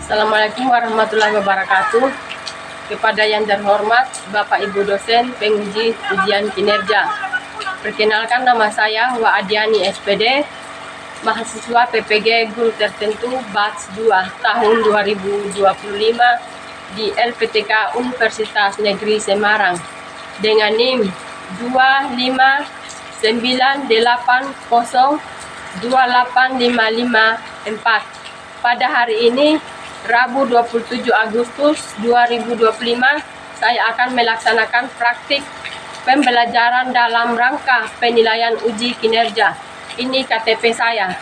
Assalamualaikum warahmatullahi wabarakatuh. Kepada yang terhormat Bapak Ibu dosen penguji ujian kinerja. Perkenalkan, nama saya Wa Adiani SPD, mahasiswa PPG Guru Tertentu batch 2 tahun 2025 di LPTK Universitas Negeri Semarang dengan NIM 25980285554. Pada hari ini, Rabu 27 Agustus 2025, saya akan melaksanakan praktik pembelajaran dalam rangka penilaian uji kinerja. Ini KTP saya.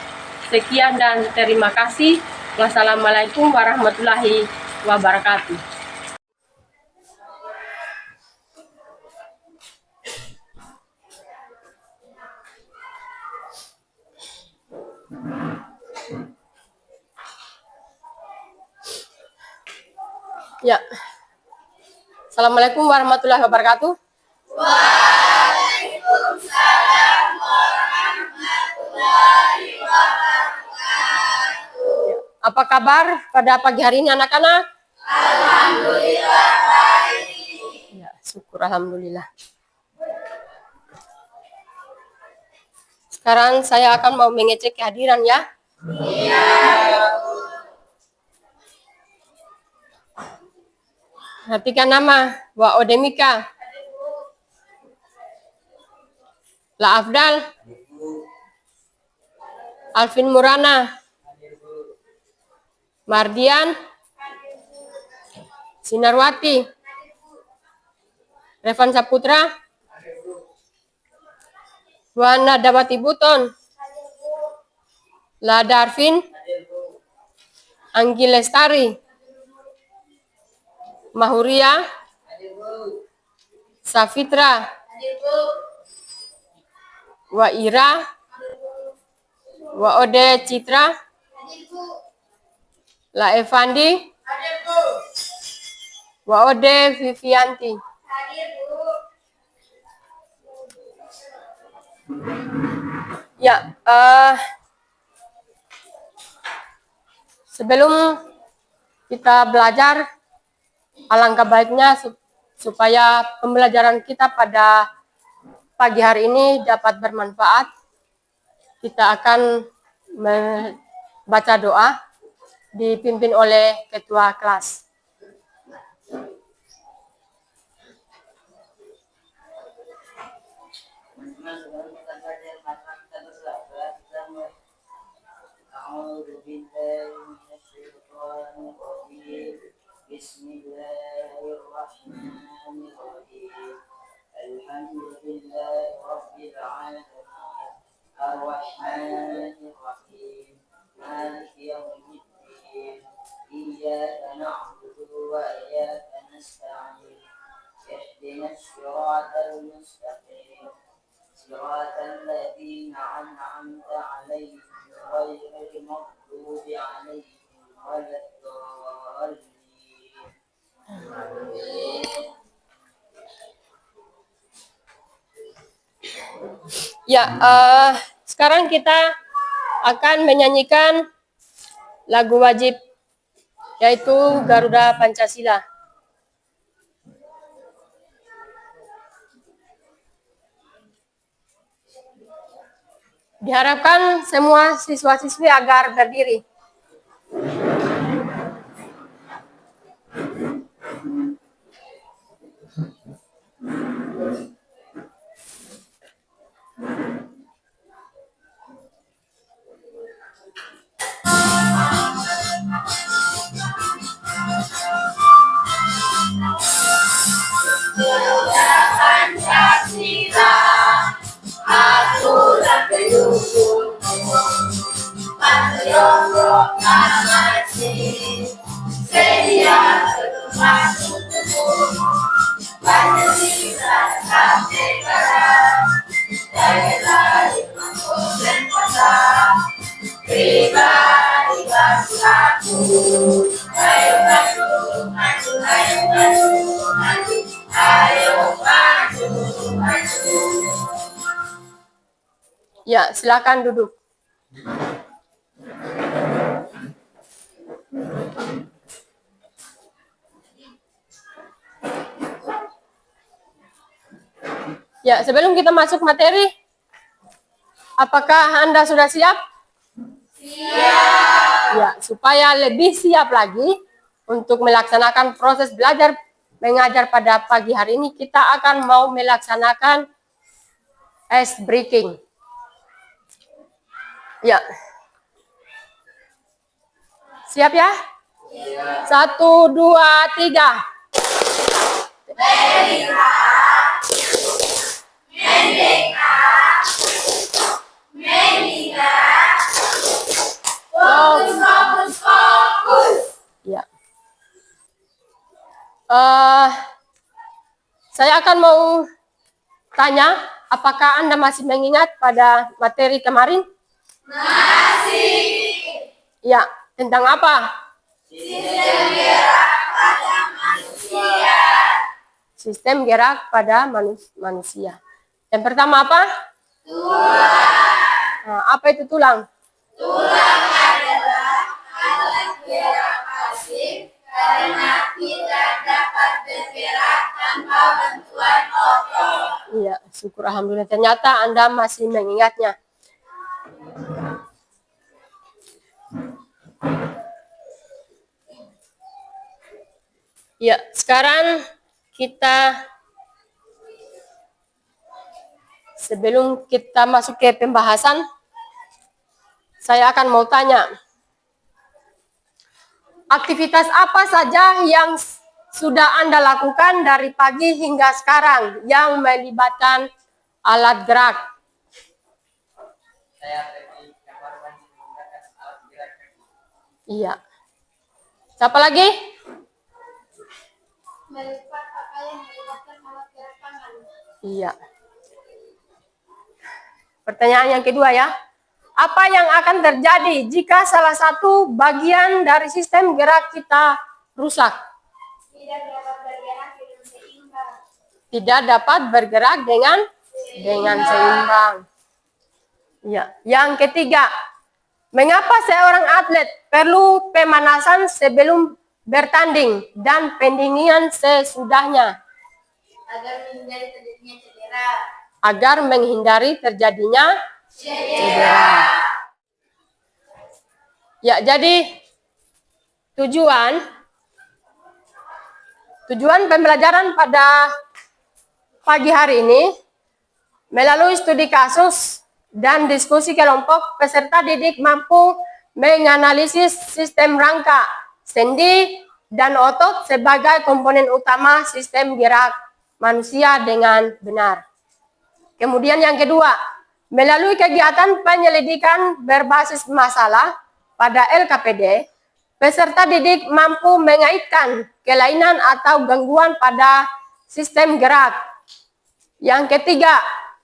Sekian dan terima kasih. Wassalamualaikum warahmatullahi wabarakatuh. Ya. Assalamualaikum warahmatullahi wabarakatuh. Waalaikumsalam warahmatullahi wabarakatuh. Apa kabar pada pagi hari ini anak-anak? Alhamdulillah baik. Ya, syukur alhamdulillah. Sekarang saya akan mau mengecek kehadiran ya. Iya. Perhatikan nama, Wa Odemika, La Afdal, Alvin Murana, Mardian, Sinarwati, Revan Saputra, Wana Dawati Buton, La Darvin, Anggi Lestari, Mahuria, Safitra, Wa Ira, Wa Ode Citra, La Evandi, Wa Ode Vivianti. Ya, sebelum kita belajar, alangkah baiknya supaya pembelajaran kita pada pagi hari ini dapat bermanfaat. Kita akan membaca doa dipimpin oleh ketua kelas. Bismillahirrahmanirrahim. Alhamdulillahirabbil alamin. Arrahmanirrahim. Maliki yaumiddin. Iyyaka na'budu wa iyyaka nasta'in. Ihdinas siratal mustaqim. Siratal ladzina an'amta 'alaihim ghairil maghdubi 'alaihim waladdallin. Ya, sekarang kita akan menyanyikan lagu wajib, yaitu Garuda Pancasila. Diharapkan semua siswa-siswi agar berdiri. Pancasila, aturan pendukungmu, patriot proklamasi, sedia berubah untukmu, Pancasila sampai kalah, dari mampu dan kuasa, pribadi bangsaku, ayo maju, maju, ayo maju, maju, ayo maju, maju. Ya, silakan duduk. Ya, sebelum kita masuk materi, apakah Anda sudah siap? Siap. Ya, supaya lebih siap lagi untuk melaksanakan proses belajar mengajar pada pagi hari ini, kita akan mau melaksanakan ice breaking. Ya. Siap ya? Siap. 1, 2, 3. Merdeka! Merdeka! Merdeka! Fokus, fokus, fokus! Ya. Saya akan mau tanya, apakah Anda masih mengingat pada materi kemarin? Masih! Ya, tentang apa? Sistem gerak pada manusia. Sistem gerak pada manusia. Yang pertama apa? Tulang. Nah, apa itu tulang? Tulang adalah alat gerak pasif karena tidak dapat bergerak tanpa bantuan otot. Iya, syukur alhamdulillah. Ternyata Anda masih mengingatnya. Ya, sekarang kita sebelum kita masuk ke pembahasan, saya akan mau tanya, aktivitas apa saja yang sudah Anda lakukan dari pagi hingga sekarang yang melibatkan alat gerak? Saya pergi kamar mandi menggunakan alat gerak kaki. Iya. Siapa lagi? Melipat pakaian melibatkan alat gerak tangan. Iya. Pertanyaan yang kedua ya. Apa yang akan terjadi jika salah satu bagian dari sistem gerak kita rusak? Tidak dapat bergerak dengan seimbang. Tidak dapat bergerak dengan seimbang. Ya. Yang ketiga, mengapa seorang atlet perlu pemanasan sebelum bertanding dan pendinginan sesudahnya? Agar menghindari terjadinya cedera. Agar menghindari terjadinya cedera. Ya, jadi tujuan pembelajaran pada pagi hari ini melalui studi kasus dan diskusi kelompok, peserta didik mampu menganalisis sistem rangka, sendi, dan otot sebagai komponen utama sistem gerak manusia dengan benar. Kemudian yang kedua, melalui kegiatan penyelidikan berbasis masalah pada LKPD, peserta didik mampu mengaitkan kelainan atau gangguan pada sistem gerak. Yang ketiga,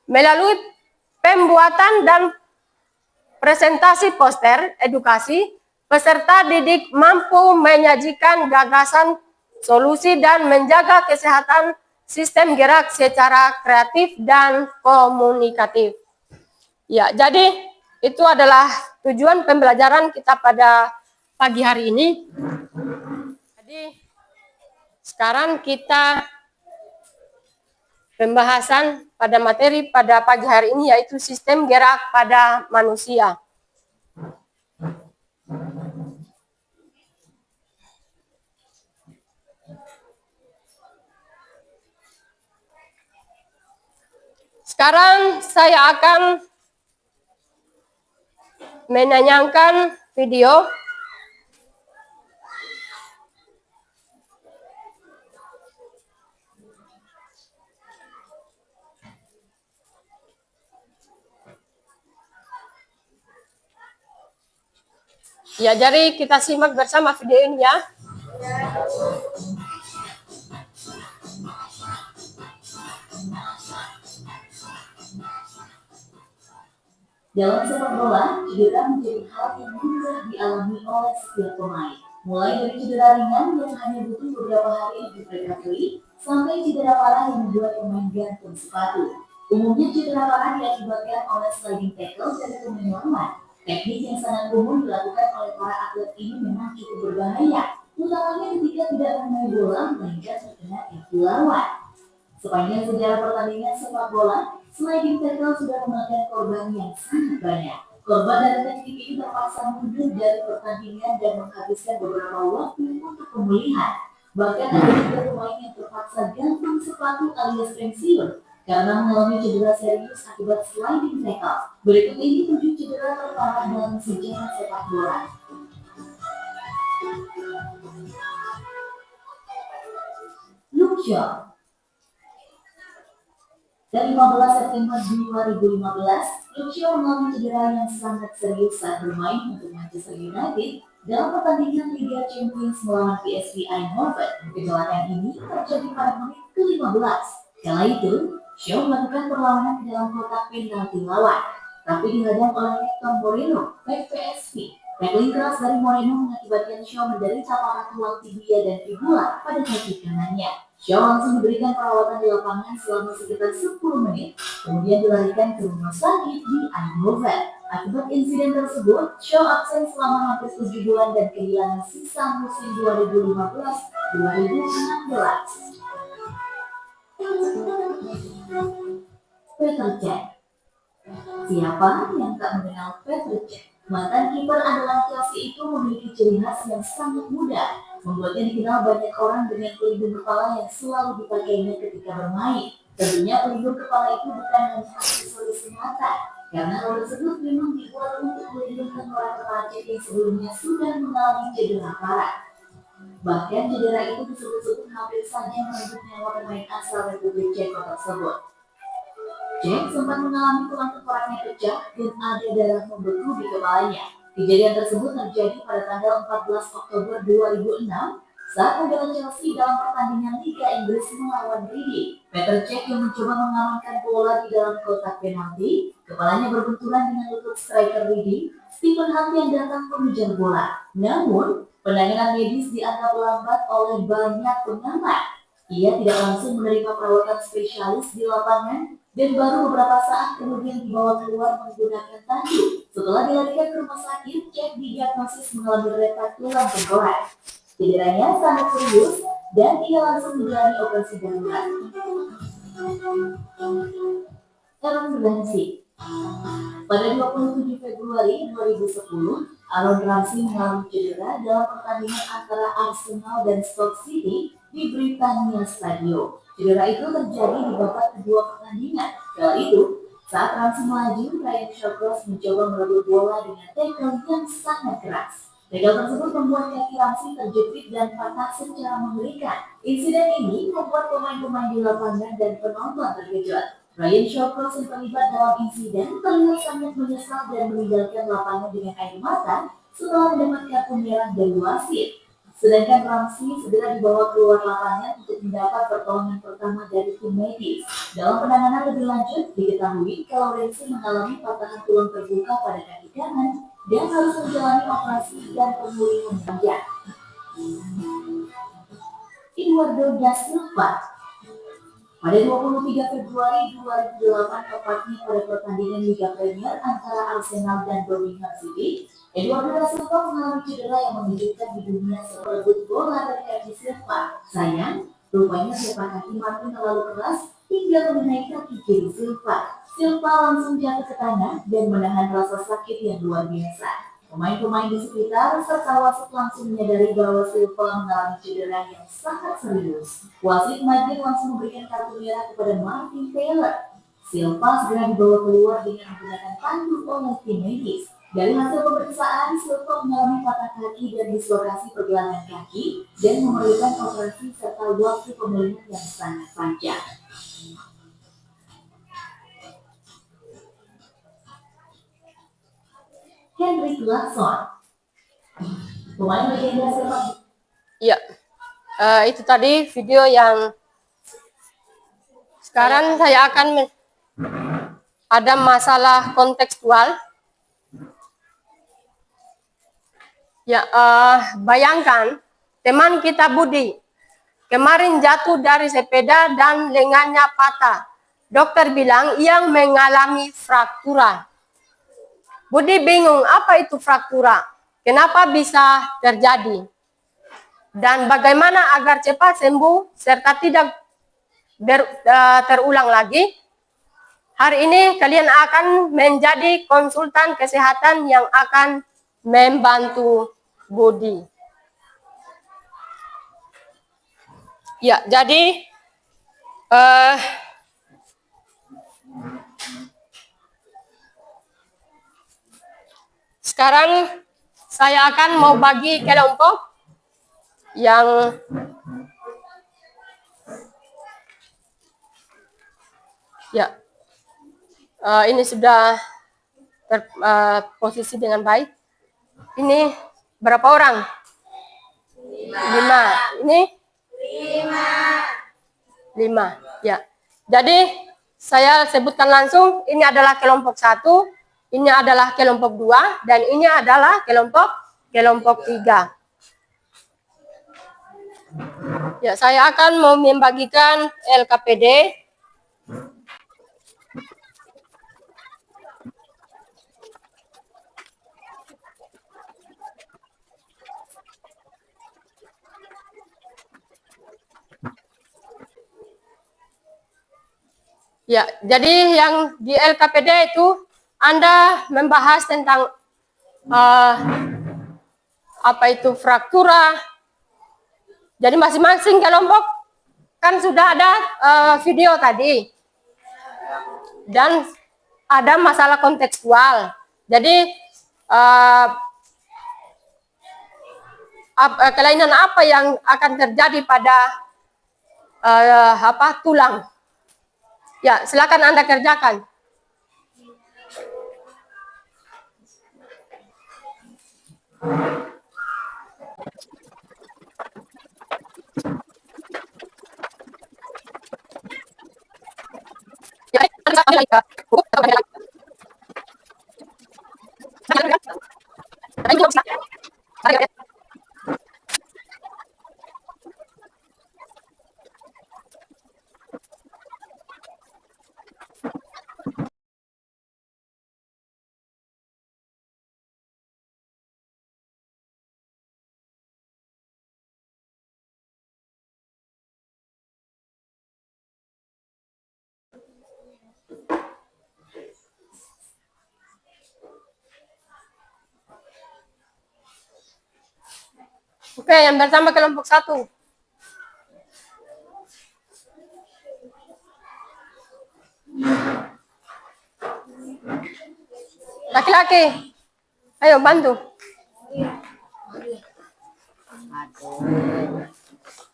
melalui pembuatan dan presentasi poster edukasi, peserta didik mampu menyajikan gagasan, solusi, dan menjaga kesehatan sistem gerak secara kreatif dan komunikatif. Ya, jadi itu adalah tujuan pembelajaran kita pada pagi hari ini. Jadi sekarang kita pembahasan pada materi pada pagi hari ini yaitu sistem gerak pada manusia. Sekarang saya akan menayangkan video ya, jadi kita simak bersama video ini ya. Dalam sepak bola, cedera menjadi hal yang mudah dialami oleh setiap pemain. Mulai dari cedera ringan yang hanya butuh beberapa hari untuk recovery, sampai cedera parah yang membuat pemain gantung sepatu. Umumnya cedera parah diakibatkan oleh sliding tackle dari pemain lawan. Teknik yang sangat umum dilakukan oleh para atlet ini memang cukup berbahaya, utamanya ketika tidak bermain bola melainkan terkena kaki lawan. Sepanjang sejarah pertandingan sepak bola, sliding tackle sudah memakan korban yang sangat banyak. Korban dari teknik ini terpaksa mundur dari pertandingan dan menghabiskan beberapa waktu untuk pemulihan. Bahkan ada juga pemain yang terpaksa gantung sepatu alias pensiun karena mengalami cedera serius akibat sliding tackle. Berikut ini 7 cedera terparah dalam sejarah sepak bola. Luke Shaw. Dan 15 September 2015, Luke Shaw mengalami cedera yang sangat serius saat bermain untuk Manchester United dalam pertandingan Liga Champions melawan PSV Eindhoven. Kecelakaan ini terjadi pada menit ke-15. Kala itu, Shaw melakukan perlawanan ke dalam kotak penalti lawan, tapi dihadang oleh Hector Moreno, back PSV. Tackling keras dari Moreno mengakibatkan Shaw menderita patah tulang tibia dan fibula pada kaki kanannya. Shaw langsung diberikan perawatan di lapangan selama sekitar 10 menit, kemudian dilarikan ke rumah sakit di Eindhoven. Akibat insiden tersebut, Shaw absen selama hampir 7 bulan dan kehilangan sisa musim 2015-2016. Petr Cech. Siapa yang tak mengenal Petr Cech? Mantan kiper andalan Chelsea itu memiliki ciri khas yang sangat mudah, membuatnya dikenal banyak orang dengan pelindung kepala yang selalu dipakainya ketika bermain. Tentunya pelindung kepala itu bukan hanya aksesoris semata, karena hal tersebut memang dibuat untuk melindungi orang terpacet yang sebelumnya sudah mengalami cedera parah. Bahkan cedera itu disebut-sebut hampir saja merenggut nyawa pemain asal Republik Ceko tersebut. Cech sempat mengalami tulang tengkoraknya pecah dan ada darah membeku di kepalanya. Kejadian tersebut terjadi pada tanggal 14 Oktober 2006 saat membela Chelsea dalam pertandingan Liga Inggris melawan Reading. Petr Cech yang mencoba mengamankan bola di dalam kotak penalti, kepalanya berbenturan dengan lutut striker Reading, Stephen Hunt yang datang mengejar bola. Namun, penanganan medis dianggap lambat oleh banyak pengamat. Ia tidak langsung menerima perawatan spesialis di lapangan dan baru beberapa saat kemudian dibawa keluar menggunakan tandu. Setelah dilarikan ke rumah sakit, Cech didiagnosis mengalami retak tulang tengkorak. Cederanya sangat serius dan ia langsung menjalani operasi darurat. Aaron Ramsey. Pada 27 Februari 2010, Aaron Ramsey mengalami cedera dalam pertandingan antara Arsenal dan Stoke City di Britannia Stadium. Cedera itu terjadi di babak kedua pertandingan. Kala itu, saat Ramsey melaju, Ryan Shawcross mencoba merebut bola dengan tackle yang sangat keras. Tackle tersebut membuat kaki Ramsey terjepit dan patah secara mengerikan. Insiden ini membuat pemain-pemain di lapangan dan penonton terkejut. Ryan Shawcross yang terlibat dalam insiden terlihat sangat menyesal dan meninggalkan lapangan dengan air mata setelah mendapat kartu merah dari wasit. Sedangkan Ramsey segera dibawa keluar lapangan untuk mendapat pertolongan pertama dari tim medis. Dalam penanganan lebih lanjut, diketahui kalau Ramsey mengalami patahan tulang terbuka pada kaki kanan dan harus menjalani operasi dan pemulihan panjang. Eduardo da Silva. Pada 23 Februari 2008, tepatnya pada pertandingan Liga Premier antara Arsenal dan Birmingham City, Eduardo da Silva mengalami cedera yang mengejutkan di dunia setelah merebut bola dari kaki Silva. Sayang, rupanya sepak kaki Martin terlalu keras hingga mengenai kaki kiri Silva. Silva langsung jatuh ke tanah dan menahan rasa sakit yang luar biasa. Pemain-pemain di sekitar serta wasit langsung menyadari bahwa Silva mengalami cedera yang sangat serius. Wasit Madrid langsung memberikan kartu merah kepada Martin Taylor. Silva segera dibawa keluar dengan menggunakan tandu oleh tim medis. Dari hasil pemeriksaan, Silva mengalami patah kaki dan dislokasi pergelangan kaki dan memerlukan operasi serta waktu pemulihan yang sangat panjang. Henrik Larsson, pemain legenda sepak. Ya, itu tadi video yang sekarang saya akan ada masalah kontekstual. Ya, bayangkan teman kita Budi kemarin jatuh dari sepeda dan lengannya patah. Dokter bilang ia mengalami fraktura. Budi bingung apa itu fraktura, kenapa bisa terjadi, dan bagaimana agar cepat sembuh serta tidak terulang lagi. Hari ini kalian akan menjadi konsultan kesehatan yang akan membantu Budi. Ya, jadi sekarang saya akan mau bagi kelompok yang ya ini sudah terposisi dengan baik. Ini berapa orang? 5. Ini 5. Ya. Jadi saya sebutkan langsung, ini adalah kelompok 1, ini adalah kelompok 2, dan ini adalah kelompok 3. Ya, saya akan mau membagikan LKPD. Ya, jadi yang di LKPD itu Anda membahas tentang apa itu fraktura. Jadi masing-masing kelompok kan sudah ada video tadi. Dan ada masalah kontekstual. Jadi kelainan apa yang akan terjadi pada tulang. Ya, silakan Anda kerjakan. Oke, yang pertama kelompok 1. Laki-laki. Ayo bantu.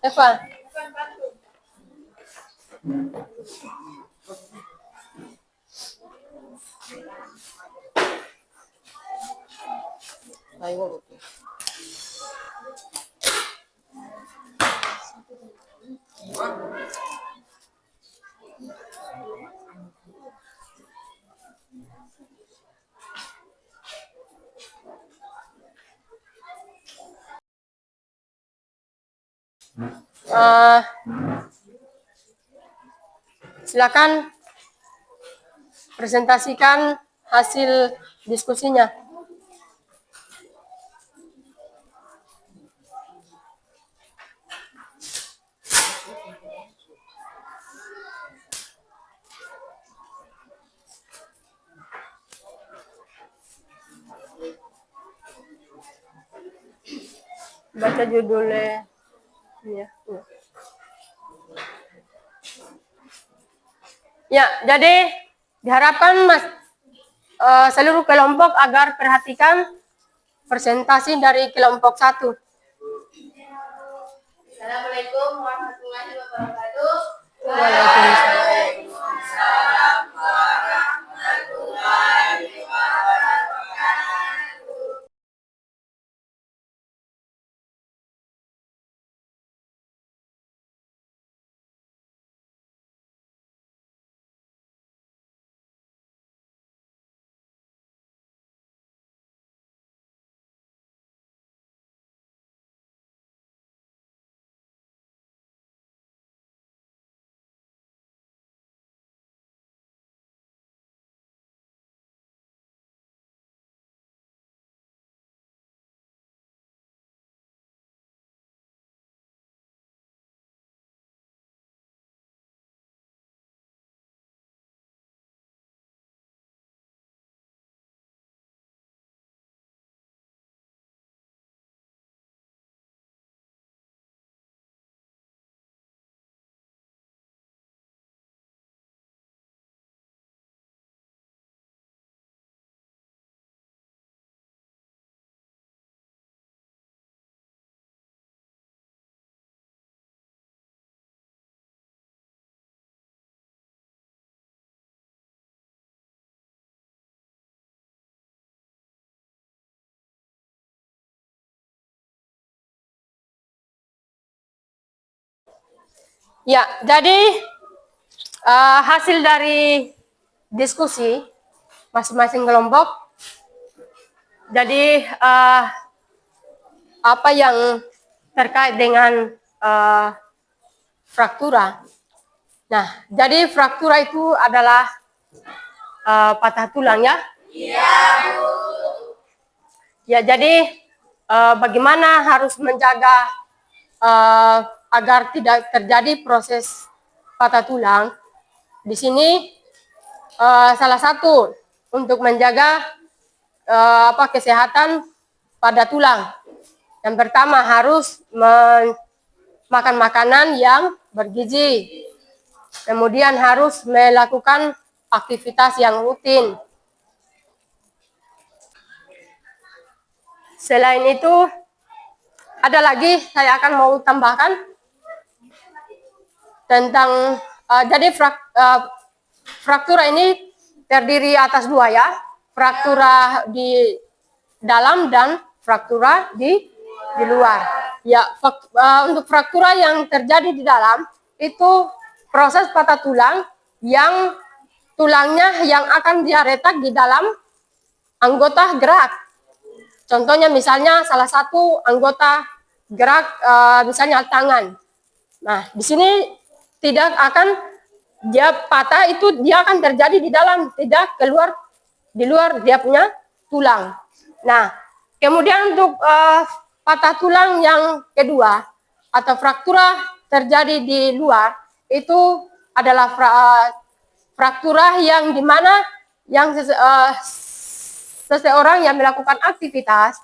Eva. Ayo. Silakan presentasikan hasil diskusinya. Baca judulnya. Ya, ya. Ya, jadi diharapkan seluruh kelompok agar perhatikan presentasi dari kelompok 1. Assalamualaikum warahmatullahi wabarakatuh. Waalaikumsalam. Ya, jadi hasil dari diskusi masing-masing kelompok, jadi apa yang terkait dengan fraktura. Nah, jadi fraktura itu adalah patah tulang ya? Iya, Bu. Ya, jadi bagaimana harus menjaga agar tidak terjadi proses patah tulang. Di sini salah satu untuk menjaga kesehatan pada tulang. Yang pertama harus makan makanan yang bergizi. Kemudian harus melakukan aktivitas yang rutin. Selain itu, ada lagi saya akan mau tambahkan tentang jadi fraktura ini terdiri atas dua ya, fraktura di dalam dan fraktura di luar. Ya, untuk fraktura yang terjadi di dalam itu proses patah tulang yang tulangnya yang akan dia retak di dalam anggota gerak. Contohnya misalnya salah satu anggota gerak misalnya tangan. Nah, di sini tidak akan dia patah, itu dia akan terjadi di dalam, tidak keluar di luar dia punya tulang. Nah, kemudian untuk patah tulang yang kedua atau fraktura terjadi di luar itu adalah fraktura yang dimana yang seseorang yang melakukan aktivitas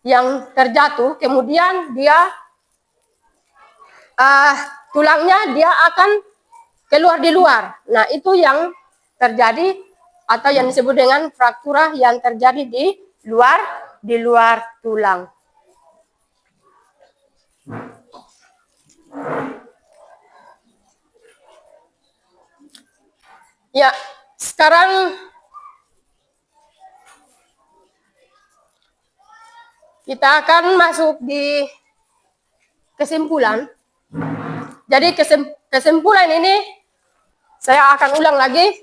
yang terjatuh, kemudian dia tulangnya dia akan keluar di luar. Nah, itu yang terjadi atau yang disebut dengan fraktura yang terjadi di luar tulang. Ya, sekarang kita akan masuk di kesimpulan. Jadi kesimpulan ini saya akan ulang lagi.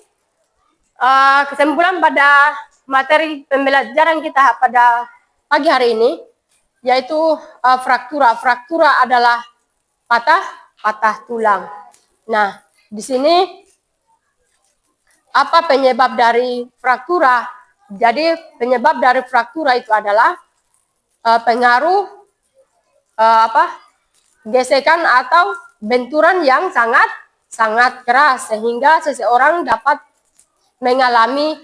Kesimpulan pada materi pembelajaran kita pada pagi hari ini, yaitu fraktura. Fraktura adalah patah tulang. Nah, di sini apa penyebab dari fraktura? Jadi penyebab dari fraktura itu adalah pengaruh gesekan atau benturan yang sangat keras sehingga seseorang dapat mengalami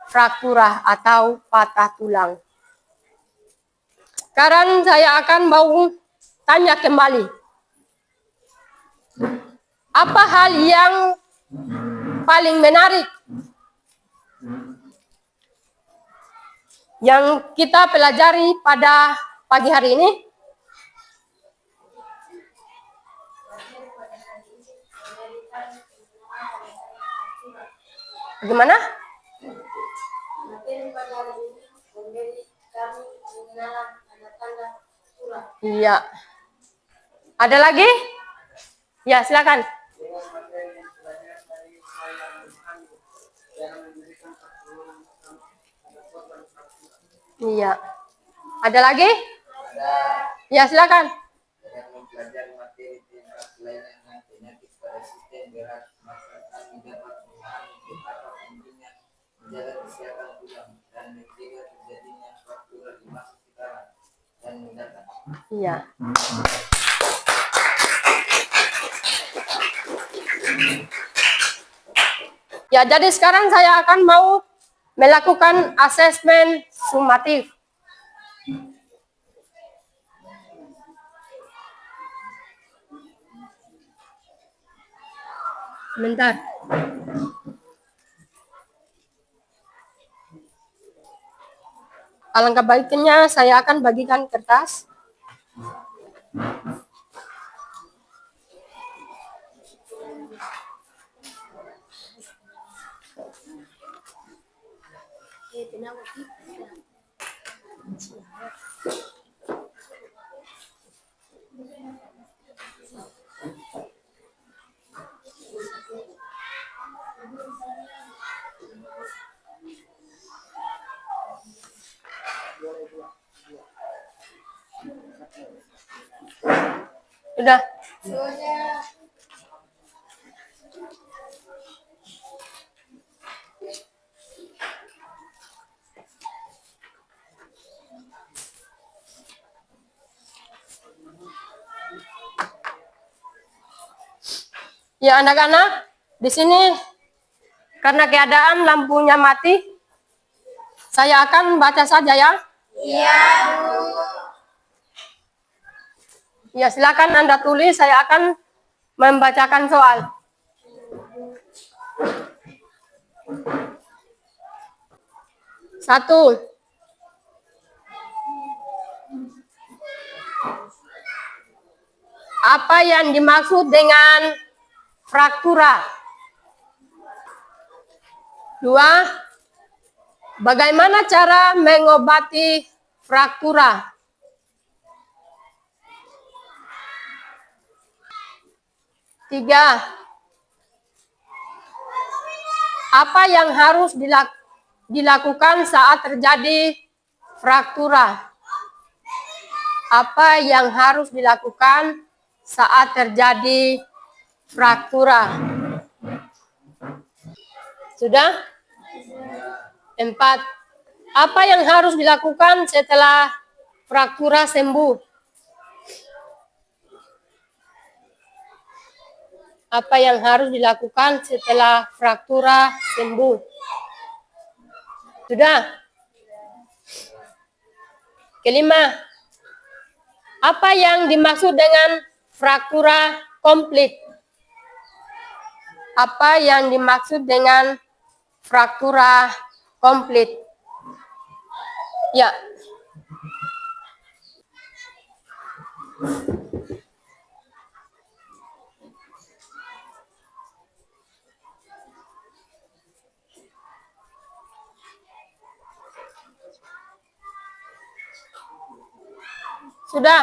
fraktura atau patah tulang. Sekarang saya akan mau tanya kembali. Apa hal yang paling menarik yang kita pelajari pada pagi hari ini? Bagaimana? Iya. Ada lagi? Ya, silakan. Iya. Ada lagi? Ya, silakan. Mempelajari materi tentang pelayanan penyakit pada sistem gerak masyarakat dapat memahami betapa pentingnya menjaga kesehatan tulang dan mencegah terjadinya fraktura di masa sekarang dan mendatang. Iya. Ya, jadi sekarang saya akan mau melakukan asesmen sumatif. Bentar. Alangkah baiknya saya akan bagikan kertas. Sudah. Sudah. Ya anak-anak, di sini karena keadaan lampunya mati, saya akan baca saja ya. Iya, Bu. Ya silakan Anda tulis, saya akan membacakan soal. Satu. Apa yang dimaksud dengan fraktura? 2. Bagaimana cara mengobati fraktura? 3. Apa yang harus dilakukan saat terjadi fraktura? Apa yang harus dilakukan saat terjadi fraktura? Sudah? 4. Apa yang harus dilakukan setelah fraktura sembuh? Apa yang harus dilakukan setelah fraktura sembuh? Sudah? 5. Apa yang dimaksud dengan fraktura komplit? Apa yang dimaksud dengan fraktura komplit? Ya. Sudah?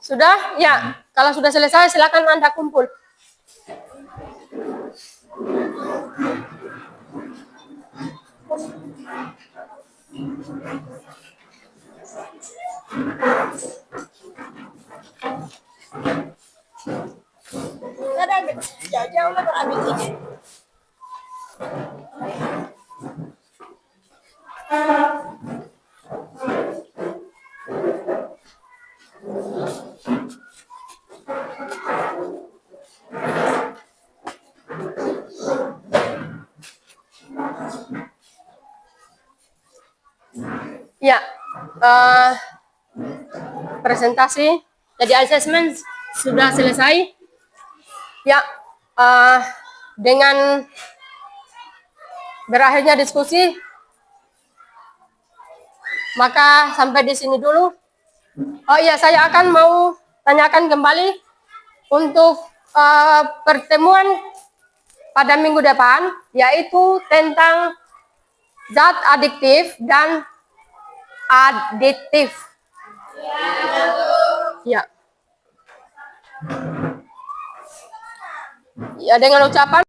Sudah? Ya. Kalau sudah selesai, silakan Anda kumpul. Jauh-jauh lah berambil ini. Ya, presentasi jadi assessment sudah selesai. Ya, dengan berakhirnya diskusi, maka sampai di sini dulu. Oh iya, saya akan mau tanyakan kembali untuk pertemuan pada minggu depan, yaitu tentang zat adiktif dan aditif. Ya. Ya, dengan ucapan